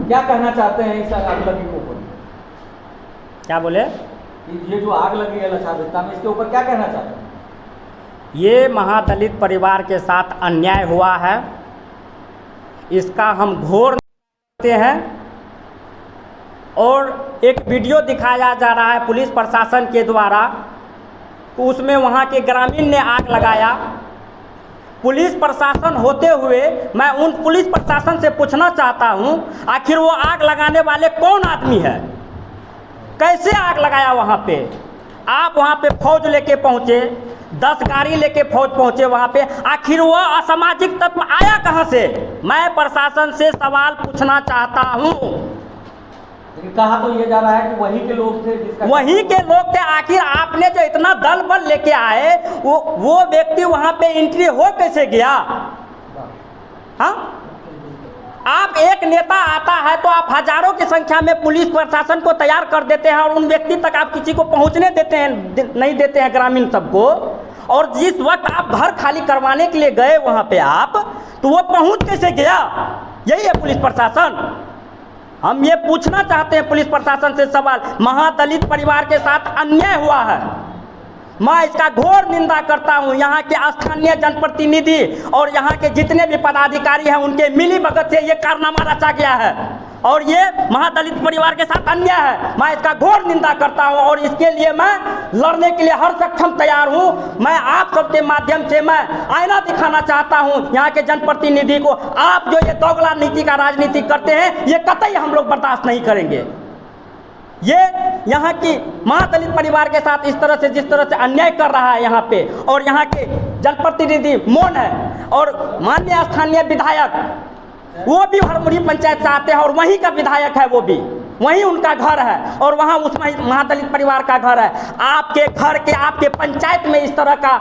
क्या कहना चाहते हैं इस आग लगी के ऊपर? क्या बोले? ये जो आग लगी है लच्छा भित्ता में, इसके ऊपर क्या कहना चाहते हैं? ये महादलित परिवार के साथ अन्याय हुआ है, इसका हम घोर करते हैं। और एक वीडियो दिखाया जा रहा है पुलिस प्रशासन के द्वारा, तो उसमें वहाँ के ग्रामीण ने आग लगाया। पुलिस प्रशासन होते हुए मैं उन पुलिस प्रशासन से पूछना चाहता हूँ, आखिर वो आग लगाने वाले कौन आदमी है? कैसे आग लगाया वहाँ पे? आप वहाँ पे फौज लेके पहुँचे, 10 गाड़ी लेके फौज पहुँचे वहाँ पे, आखिर वो असामाजिक तत्व आया कहाँ से? मैं प्रशासन से सवाल पूछना चाहता हूँ। लेकिन कहा तो ये जा रहा है कि वही के लोग थे, वहीं के लोग थे। आखिर आपने जो इतना दल बल लेके आए, वो व्यक्ति वहां पे एंट्री हो कैसे गया? हाँ, आप एक नेता आता है तो आप हजारों की संख्या में पुलिस प्रशासन को तैयार कर देते हैं और उन व्यक्ति तक आप किसी को पहुंचने देते हैं नहीं देते हैं, ग्रामीण सबको। और जिस वक्त आप घर खाली करवाने के लिए गए वहां पे आप, तो वो पहुंच कैसे गया? यही है पुलिस प्रशासन। हम ये पूछना चाहते हैं पुलिस प्रशासन से सवाल। महादलित परिवार के साथ अन्याय हुआ है, मैं इसका घोर निंदा करता हूं। यहाँ के स्थानीय जनप्रतिनिधि और यहाँ के जितने भी पदाधिकारी हैं, उनके मिली भगत से ये कारनामा रचा गया है और ये महादलित परिवार के साथ अन्याय है। मैं इसका घोर निंदा करता हूं और इसके लिए मैं लड़ने के लिए हर सक्षम तैयार हूं। मैं आप सबके माध्यम से मैं आईना दिखाना चाहता हूं यहाँ के जनप्रतिनिधि को। आप जो ये दोगला नीति का राजनीति करते हैं, ये कतई हम लोग बर्दाश्त नहीं करेंगे। ये यहाँ की महादलित परिवार के साथ इस तरह से जिस तरह से अन्याय कर रहा है यहाँ पे, और यहाँ के जनप्रतिनिधि मौन है। और माननीय स्थानीय विधायक, वो भी हरमुरी पंचायत से आते हैं और वहीं का विधायक है, वो भी वहीं उनका घर है और वहाँ उस महादलित परिवार का घर है। आपके घर के, आपके पंचायत में इस तरह का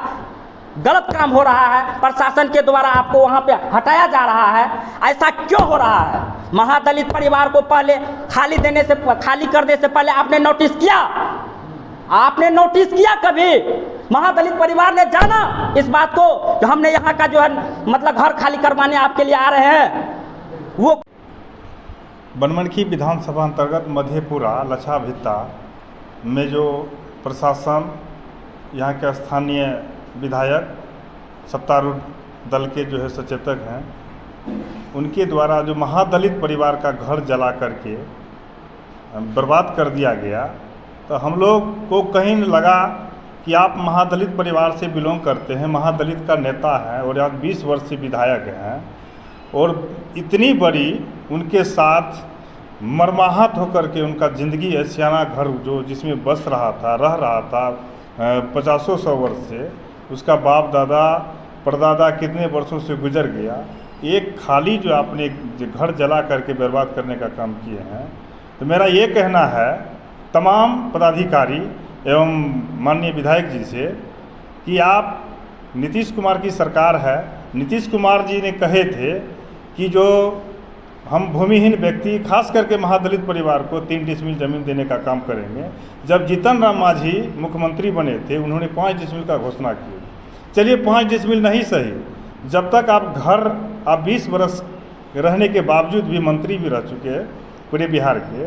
गलत काम हो रहा है, प्रशासन के द्वारा आपको वहाँ पे हटाया जा रहा है। ऐसा क्यों हो रहा है? महादलित परिवार को पहले खाली करने से पहले आपने नोटिस किया? आपने नोटिस किया कभी? महादलित परिवार ने जाना इस बात को कि हमने यहाँ का जो है मतलब घर खाली करवाने आपके लिए आ रहे हैं? वो बनमनखी विधानसभा अंतर्गत मधेपुरा लच्छा भित्ता में जो प्रशासन, यहाँ के स्थानीय विधायक, सत्तारूढ़ दल के जो है सचेतक हैं, उनके द्वारा जो महादलित परिवार का घर जला करके बर्बाद कर दिया गया, तो हम लोग को कहीं लगा कि आप महादलित परिवार से बिलोंग करते हैं, महादलित का नेता है और यहाँ 20 वर्ष से विधायक हैं, और इतनी बड़ी उनके साथ मरमाहत होकर के उनका ज़िंदगी ऐसियाना घर जो जिसमें बस रहा था, रह रहा था 50-100 वर्ष से, उसका बाप दादा परदादा कितने वर्षों से गुजर गया, एक खाली जो आपने घर जला करके बर्बाद करने का काम किए हैं। तो मेरा ये कहना है तमाम पदाधिकारी एवं माननीय विधायक जी से कि आप, नीतीश कुमार की सरकार है, नीतीश कुमार जी ने कहे थे कि जो हम भूमिहीन व्यक्ति, खास करके महादलित परिवार को 3 डिसमिल ज़मीन देने का काम करेंगे। जब जीतन राम मांझी मुख्यमंत्री बने थे, उन्होंने 5 डिसमिल का घोषणा की। चलिए 5 डिसमिल नहीं सही, जब तक आप 20 बरस रहने के बावजूद भी मंत्री भी रह चुके हैं पूरे बिहार के,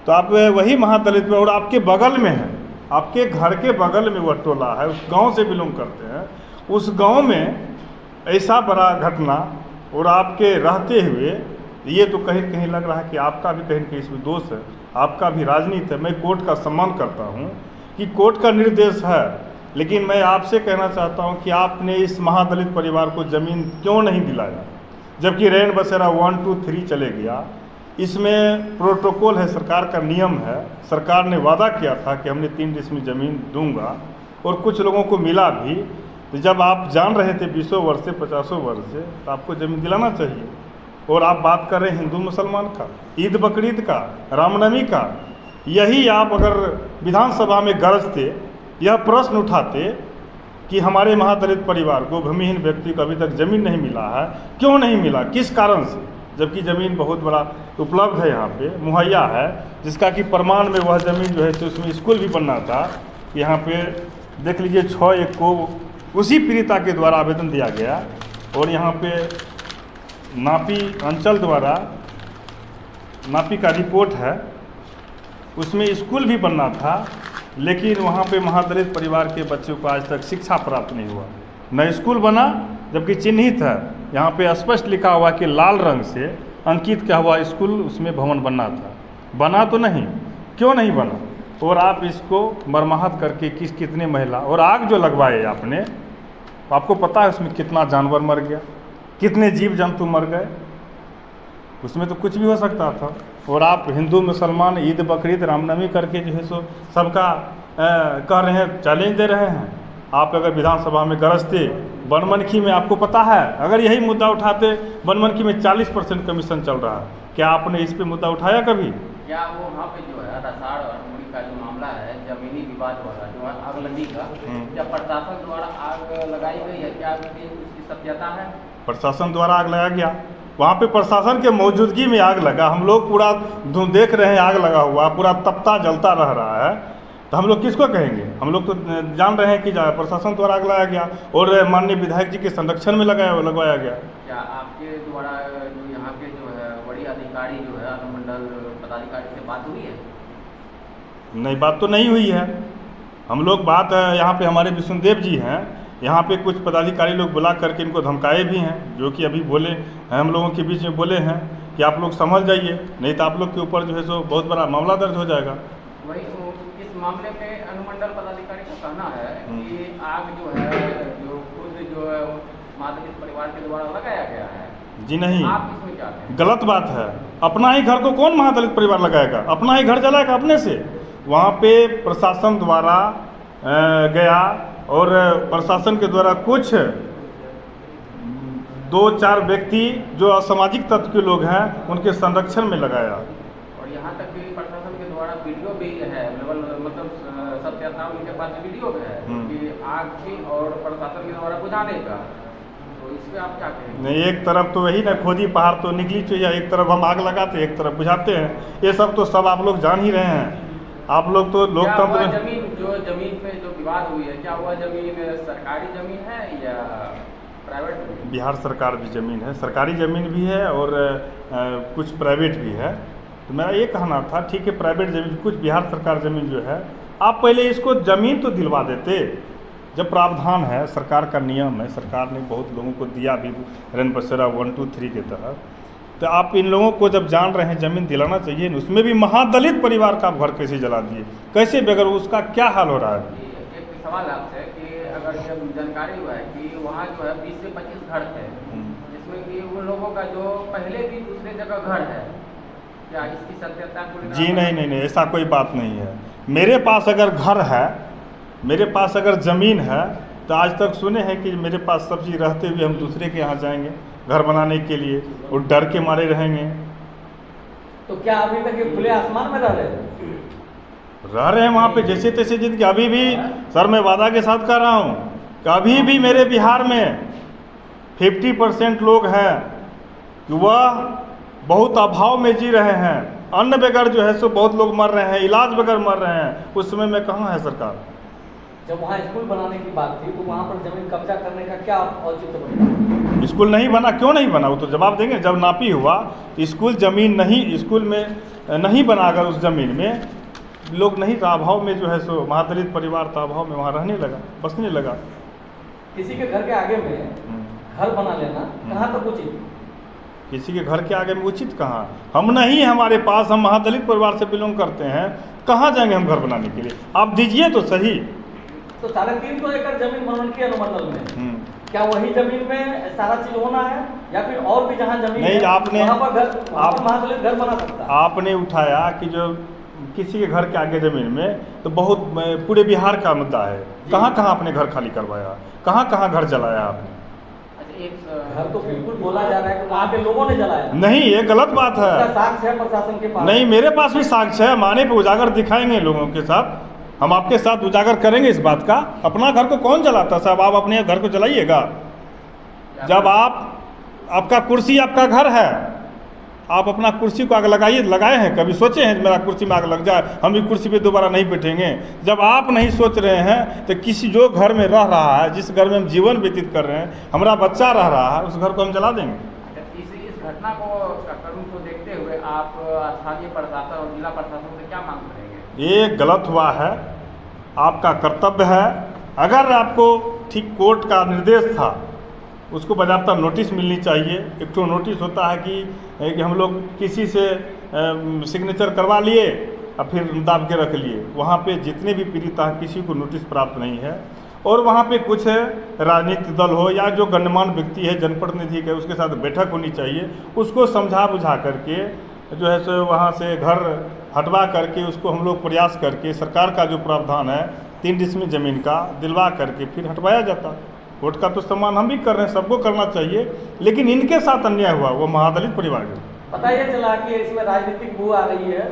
तो आप वही महादलित में, और आपके बगल में है, आपके घर के बगल में वह टोला है, उस गांव से बिलोंग करते हैं, उस गांव में ऐसा बड़ा घटना, और आपके रहते हुए ये तो कहीं कहीं लग रहा है कि आपका भी कहीं कहीं इसमें दोष है, आपका भी राजनीति है। मैं कोर्ट का सम्मान करता हूँ कि कोर्ट का निर्देश है, लेकिन मैं आपसे कहना चाहता हूँ कि आपने इस महादलित परिवार को ज़मीन क्यों नहीं दिलाया, जबकि रैन बसेरा 1, 2, 3 चले गया। इसमें प्रोटोकॉल है, सरकार का नियम है, सरकार ने वादा किया था कि हमने 3 डिसमिल ज़मीन दूंगा, और कुछ लोगों को मिला भी। तो जब आप जान रहे थे 20 वर्ष से 50 वर्ष से, तो आपको ज़मीन दिलाना चाहिए। और आप बात कर रहे हैं हिंदू मुसलमान का, ईद बकरीद का, रामनवमी का, यही आप अगर विधानसभा में गरजते, यह प्रश्न उठाते कि हमारे महादलित परिवार को, भूमिहीन व्यक्ति को अभी तक ज़मीन नहीं मिला है, क्यों नहीं मिला, किस कारण से, जबकि ज़मीन बहुत बड़ा उपलब्ध है, यहाँ पे मुहैया है, जिसका कि प्रमाण में वह ज़मीन जो है तो उसमें स्कूल भी बनना था। यहाँ पे देख लीजिए 6/1 को उसी पीड़िता के द्वारा आवेदन दिया गया, और यहाँ पे नापी अंचल द्वारा नापी का रिपोर्ट है, उसमें स्कूल भी बनना था, लेकिन वहाँ पे महादलित परिवार के बच्चों को आज तक शिक्षा प्राप्त नहीं हुआ। न स्कूल बना, जबकि चिन्हित है, यहाँ पे स्पष्ट लिखा हुआ कि लाल रंग से अंकित किया हुआ स्कूल, उसमें भवन बनना था, बना तो नहीं। क्यों नहीं बना? और आप इसको मरम्मत करके कितने महिला और आग जो लगवाए आपने, आपको पता है उसमें कितना जानवर मर गया, कितने जीव जंतु मर गए, उसमें तो कुछ भी हो सकता था। और आप हिंदू मुसलमान ईद बकरीद रामनवमी करके जो है सो सबका कह रहे हैं, चैलेंज दे रहे हैं। आप अगर विधानसभा में गरजते, बनमनखी में आपको पता है, अगर यही मुद्दा उठाते, बनमनखी में 40% कमीशन चल रहा है, क्या आपने इस पे मुद्दा उठाया कभी? क्या वो वहाँ पे जो है रसाड़ और मुड़ी का जो मामला है, जमीनी विवाद वाला जो है आग लगी का, क्या प्रशासन द्वारा आग लगाई गई है? क्या उसकी सत्यता है? प्रशासन द्वारा आग लगाया गया, वहाँ पे प्रशासन के मौजूदगी में आग लगा। हम लोग पूरा देख रहे हैं, आग लगा हुआ पूरा तपता जलता रह रहा है, तो हम लोग किसको कहेंगे? हम लोग तो जान रहे हैं कि प्रशासन द्वारा आग लगाया गया और माननीय विधायक जी के संरक्षण में लगवाया गया। क्या आपके द्वारा जो यहाँ के जो है बड़ी अधिकारी जो है अनुमंडल पदाधिकारी से बात हुई है? नहीं, बात तो नहीं हुई है। हम लोग बात यहाँ पे हमारे विष्णुदेव जी हैं, यहाँ पे कुछ पदाधिकारी लोग बुला करके इनको धमकाए भी हैं, जो कि अभी बोले हैं, हम लोगों के बीच में बोले हैं कि आप लोग संभल जाइए, नहीं तो आप लोग के ऊपर जो है सो बहुत बड़ा मामला दर्ज हो जाएगा। वही इस मामले में अनुमंडल पदाधिकारी का कहना है कि आग जो है जो खुद जो है महादलित परिवार के द्वारा लगाया गया है। जी नहीं, आप इसमें क्या कहें? गलत बात है। अपना ही घर को कौन महादलित परिवार लगाएगा? अपना ही घर जलाएगा अपने से। वहाँ पे प्रशासन द्वारा गया और प्रशासन के द्वारा कुछ 2-4 व्यक्ति जो असामाजिक तत्व के लोग हैं उनके संरक्षण में लगाया। और यहाँ तक कि प्रशासन के द्वारा वीडियो भी है अवेलेबल, मतलब सत्यता उनके पास वीडियो भी है कि आग थी और प्रशासन के द्वारा बुझाने का, तो इस पर आप क्या कहेंगे? नहीं, एक तरफ तो वही ना खोदी पहाड़ तो निकली चाहिए, एक तरफ हम आग लगाते, एक तरफ बुझाते हैं। ये सब तो सब आप लोग जान ही रहे हैं। आप लोग तो लोकतंत्र में जमीन पे जो विवाद हुई है, क्या वह जमीन सरकारी जमीन है या प्राइवेट जमीन? बिहार सरकार भी ज़मीन है, सरकारी ज़मीन भी है और कुछ प्राइवेट भी है। तो मेरा ये कहना था, ठीक है प्राइवेट ज़मीन, कुछ बिहार सरकार ज़मीन जो है, आप पहले इसको ज़मीन तो दिलवा देते। जब प्रावधान है, सरकार का नियम है, सरकार ने बहुत लोगों को दिया भी रैन बसेरा 1, 2, 3 के तहत, तो आप इन लोगों को जब जान रहे हैं ज़मीन दिलाना चाहिए। उसमें भी महादलित परिवार का घर कैसे जला दिए, कैसे बगैर, उसका क्या हाल हो रहा है? एक सवाल आपसे कि अगर जब जानकारी हुआ है कि वहाँ जो है 20 से 25 घर थे, जिसमें कि उन लोगों का जो पहले भी दूसरे जगह घर है, क्या इसकी सत्यता को? जी नहीं, ऐसा कोई बात नहीं है। मेरे पास अगर घर है, मेरे पास अगर ज़मीन है, तो आज तक सुने हैं कि मेरे पास सब चीज़ रहते हुए हम दूसरे के यहाँ जाएंगे घर बनाने के लिए और डर के मारे रहेंगे? तो क्या अभी तक ये खुले आसमान में रह रहे हैं वहाँ पे जैसे तैसे जिंदगी? अभी भी सर मैं वादा के साथ कह रहा हूँ कि अभी भी मेरे बिहार में 50% लोग हैं कि वह बहुत अभाव में जी रहे हैं, अन्न बगैर जो है सो बहुत लोग मर रहे हैं, इलाज बगैर मर रहे हैं। उस समय में कहाँ है सरकार? जब वहाँ स्कूल बनाने की बात थी तो वहाँ पर जमीन कब्जा करने का क्या औचित्य बना? स्कूल नहीं बना, क्यों नहीं बना? वो तो जवाब देंगे। जब नापी हुआ, स्कूल ज़मीन नहीं, स्कूल में नहीं बना, अगर उस ज़मीन में लोग नहीं था, अभाव में जो है सो महादलित परिवार था, अभाव में वहाँ रहने लगा, बसने लगा। किसी के घर के आगे में घर बना लेना कहाँ तक उचित? किसी के घर के आगे में उचित कहाँ? हम नहीं, हमारे पास, हम महादलित परिवार से बिलोंग करते हैं, कहाँ जाएंगे हम घर बनाने के लिए? आप दीजिए तो सही। तो 350 एकड़ जमीन बनमनखी अनुमंडल में, क्या वही जमीन में सारा चीज होना है या फिर और भी जहाँ जमीन नहीं, है, आपने वहाँ पर घर, आप महादलित घर बना सकता है? आपने उठाया कि जो किसी के घर के आगे ज़मीन में, तो बहुत पूरे बिहार का मुद्दा है। कहाँ कहाँ आपने घर खाली करवाया, कहाँ कहाँ घर जलाया आपने? घर तो बिल्कुल बोला जा रहा है कि वहाँ के लोगों ने जलाया। नहीं, ये गलत बात है। साक्ष्य है प्रशासन के पास? नहीं, मेरे पास भी साक्ष्य है, माने पे उजागर दिखाएंगे लोगों के साथ, हम आपके साथ उजागर करेंगे इस बात का। अपना घर को कौन जलाता साहब? आप अपने घर को जलाइएगा। जब आपका कुर्सी आपका घर है, आप अपना कुर्सी को आग लगाए हैं? कभी सोचे हैं मेरा कुर्सी में आग लग जाए, हम भी कुर्सी पे दोबारा नहीं बैठेंगे? जब आप नहीं सोच रहे हैं तो किसी जो घर में रह रहा है, जिस घर में हम जीवन व्यतीत कर रहे हैं, हमारा बच्चा रह रहा है, उस घर को हम जला देंगे? इस घटना को देखते हुए आप स्थानीय प्रशासन और जिला प्रशासन से क्या मांग करेंगे? ये गलत हुआ है, आपका कर्तव्य है। अगर आपको ठीक कोर्ट का निर्देश था, उसको बाज़ाब्ता नोटिस मिलनी चाहिए। एक तो नोटिस होता है कि हम लोग किसी से सिग्नेचर करवा लिए और फिर दाब के रख लिए। वहाँ पे जितने भी पीड़ित हैं किसी को नोटिस प्राप्त नहीं है। और वहाँ पे कुछ राजनीतिक दल हो या जो गणमान्य व्यक्ति है, जनप्रतिनिधि है, उसके साथ बैठक होनी चाहिए। उसको समझा बुझा करके जो है सो वहाँ से घर हटवा करके उसको हम लोग प्रयास करके सरकार का जो प्रावधान है 3 डिसमिल ज़मीन का दिलवा करके फिर हटवाया जाता। वोट का तो सम्मान हम भी कर रहे हैं, सबको करना चाहिए, लेकिन इनके साथ अन्याय हुआ, वो महादलित परिवार के। पता ये चला कि इसमें राजनीतिक बू आ रही है,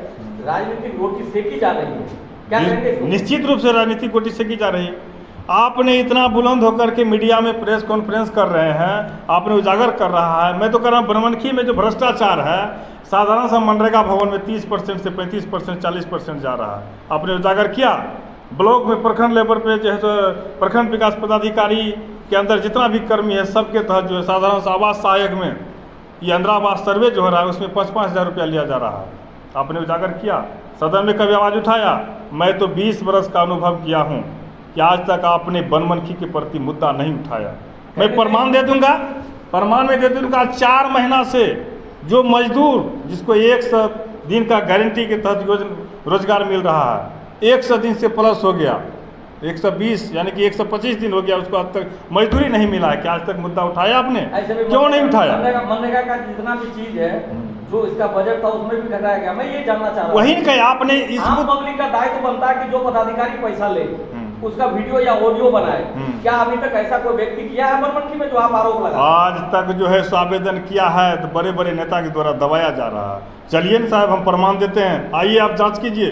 राजनीतिक रोटी सेकी जा रही है, क्या कहेंगे इसको? निश्चित रूप से राजनीतिक रोटी सेकी जा रही है। आपने इतना बुलंद होकर के मीडिया में प्रेस कॉन्फ्रेंस कर रहे हैं, आपने उजागर कर रहा है। मैं तो कह रहा हूँ बनमनखी में जो भ्रष्टाचार है, साधारण सा मनरेगा भवन में 30% से 35%, 40% जा रहा है। आपने उजागर किया। ब्लॉक में प्रखंड लेवल पे जो है तो प्रखंड विकास पदाधिकारी के अंदर जितना भी कर्मी है सबके तहत जो है साधारण सा आवास सहायक में ये इंदिरावास सर्वे जो हो रहा है उसमें 5-5 हज़ार रुपया लिया जा रहा है। आपने उजागर किया, सदन में कभी आवाज़ उठाया? मैं तो 20 वर्ष का अनुभव किया हूँ कि आज तक आपने बनमनखी के प्रति मुद्दा नहीं उठाया। मैं प्रमाण दे दूंगा, प्रमाण में दे दूंगा। 4 महीना से जो मजदूर जिसको 100 दिन का गारंटी के तहत रोजगार मिल रहा है, 100 दिन से प्लस हो गया, 120 यानी कि 125 दिन हो गया, उसको आज तक मजदूरी नहीं मिला है। क्या आज तक मुद्दा उठाया आपने? क्यों नहीं उठाया? मनरेगा का जितना भी चीज है जो इसका बजट था उसमें भी घटाया गया। मैं ये जानना चाह रहा हूँ, वही कहा आपने इस पब्लिक का दायित्व बनता है कि जो पदाधिकारी पैसा ले उसका वीडियो या ऑडियो बनाए। क्या अभी तक ऐसा कोई व्यक्ति किया है बनमनखी में जो आप आरोप लगा? आज तक जो है आवेदन किया है तो बड़े बड़े नेता के द्वारा दबाया जा रहा है। चलिए ना साहब, हम प्रमाण देते हैं, आइए आप जांच कीजिए।